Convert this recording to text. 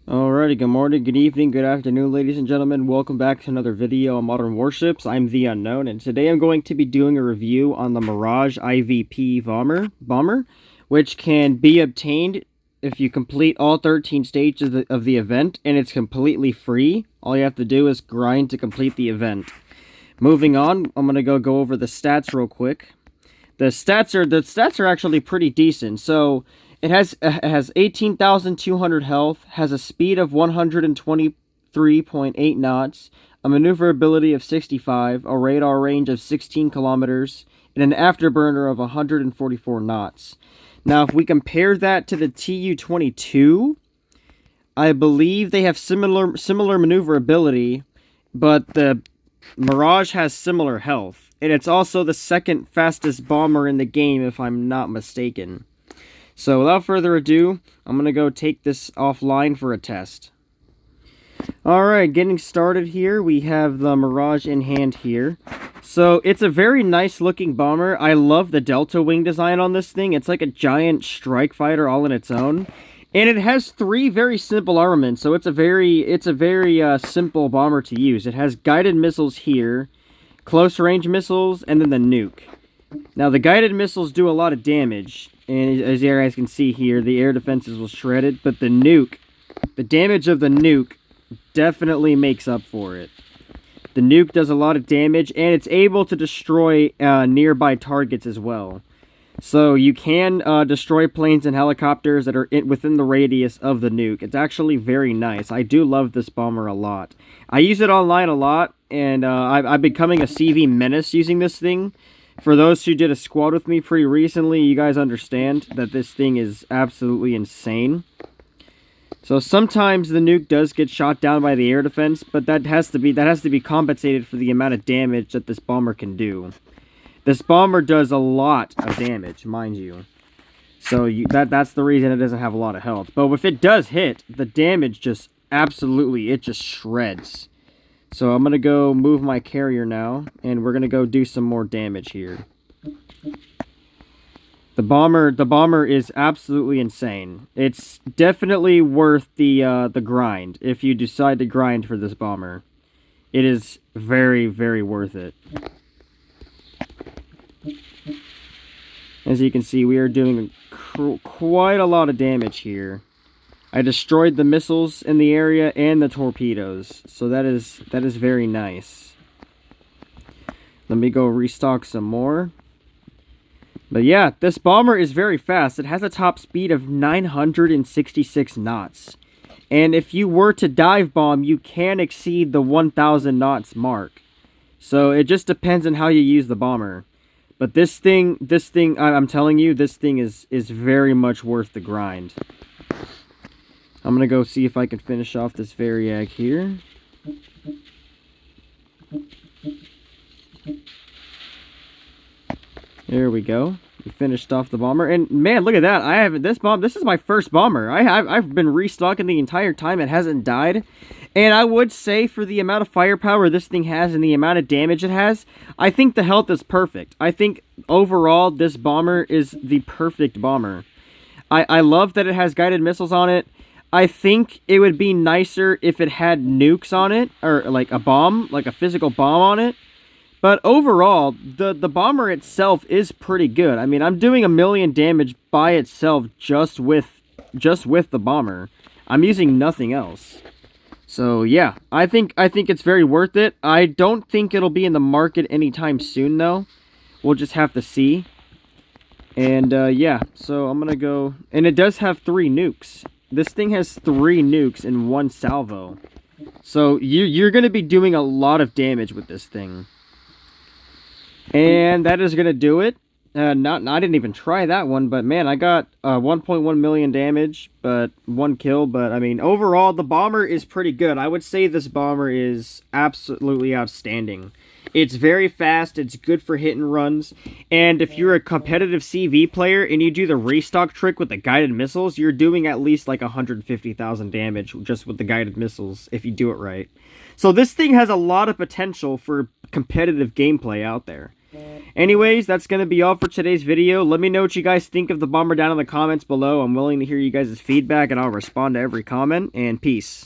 Alrighty, good morning, good evening, good afternoon, ladies and gentlemen. Welcome back to another video on Modern Warships. I'm The Unknown, and today I'm going to be doing a review on the Mirage IVP bomber, which can be obtained if you complete all 13 stages of the event, and it's completely free. All you have to do is grind to complete the event. Moving on, I'm going to go over the stats real quick. The stats are actually pretty decent. So it has 18,200 health, has a speed of 123.8 knots, a maneuverability of 65, a radar range of 16 kilometers, and an afterburner of 144 knots. Now, if we compare that to the Tu-22, I believe they have similar maneuverability, but the Mirage has similar health. And it's also the second fastest bomber in the game, if I'm not mistaken. So without further ado, I'm going to go take this offline for a test. Alright, getting started here, we have the Mirage in hand here. So it's a very nice looking bomber. I love the delta wing design on this thing. It's like a giant strike fighter all on its own. And it has three very simple armaments, so it's a very simple bomber to use. It has guided missiles here, close range missiles, and then the nuke. Now the guided missiles do a lot of damage, and as you guys can see here, the air defenses will shred it, but the damage of the nuke definitely makes up for it. The nuke does a lot of damage, and it's able to destroy nearby targets as well. So you can destroy planes and helicopters that are within the radius of the nuke. It's actually very nice. I do love this bomber a lot. I use it online a lot, and I'm becoming a CV menace using this thing. For those who did a squad with me pretty recently, you guys understand that this thing is absolutely insane. So sometimes the nuke does get shot down by the air defense, but that has to be compensated for the amount of damage that this bomber can do. This bomber does a lot of damage, mind you. So that's the reason it doesn't have a lot of health. But if it does hit, the damage just absolutely, it just shreds. So I'm going to go move my carrier now, and we're going to go do some more damage here. The bomber is absolutely insane. It's definitely worth the grind if you decide to grind for this bomber. It is very, very worth it. As you can see, we are doing quite a lot of damage here. I destroyed the missiles in the area and the torpedoes, so that is very nice. Let me go restock some more. But yeah, this bomber is very fast. It has a top speed of 966 knots. And if you were to dive bomb, you can exceed the 1,000 knots mark. So it just depends on how you use the bomber. But this thing, I'm telling you, this thing is very much worth the grind. I'm going to go see if I can finish off this Variag here. There we go. We finished off the bomber. And man, look at that. This is my first bomber. I've been restocking the entire time. It hasn't died. And I would say for the amount of firepower this thing has and the amount of damage it has, I think the health is perfect. I think overall this bomber is the perfect bomber. I love that it has guided missiles on it. I think it would be nicer if it had nukes on it, or like a bomb, like a physical bomb on it. But overall, the bomber itself is pretty good. I mean, I'm doing 1,000,000 damage by itself just with the bomber. I'm using nothing else. So yeah, I think it's very worth it. I don't think it'll be in the market anytime soon though. We'll just have to see. And yeah, so I'm gonna go, and it does have 3 nukes. This thing has 3 nukes in 1 salvo. So you're gonna be doing a lot of damage with this thing. And that is gonna do it. I didn't even try that one, but man, I got 1.1 million damage, but 1 kill. But I mean, overall, the bomber is pretty good. I would say this bomber is absolutely outstanding. It's very fast, it's good for hit and runs, and if you're a competitive CV player and you do the restock trick with the guided missiles, you're doing at least like 150,000 damage just with the guided missiles if you do it right. So this thing has a lot of potential for competitive gameplay out there. Anyways, that's going to be all for today's video. Let me know what you guys think of the bomber down in the comments below. I'm willing to hear you guys' feedback, and I'll respond to every comment, and peace.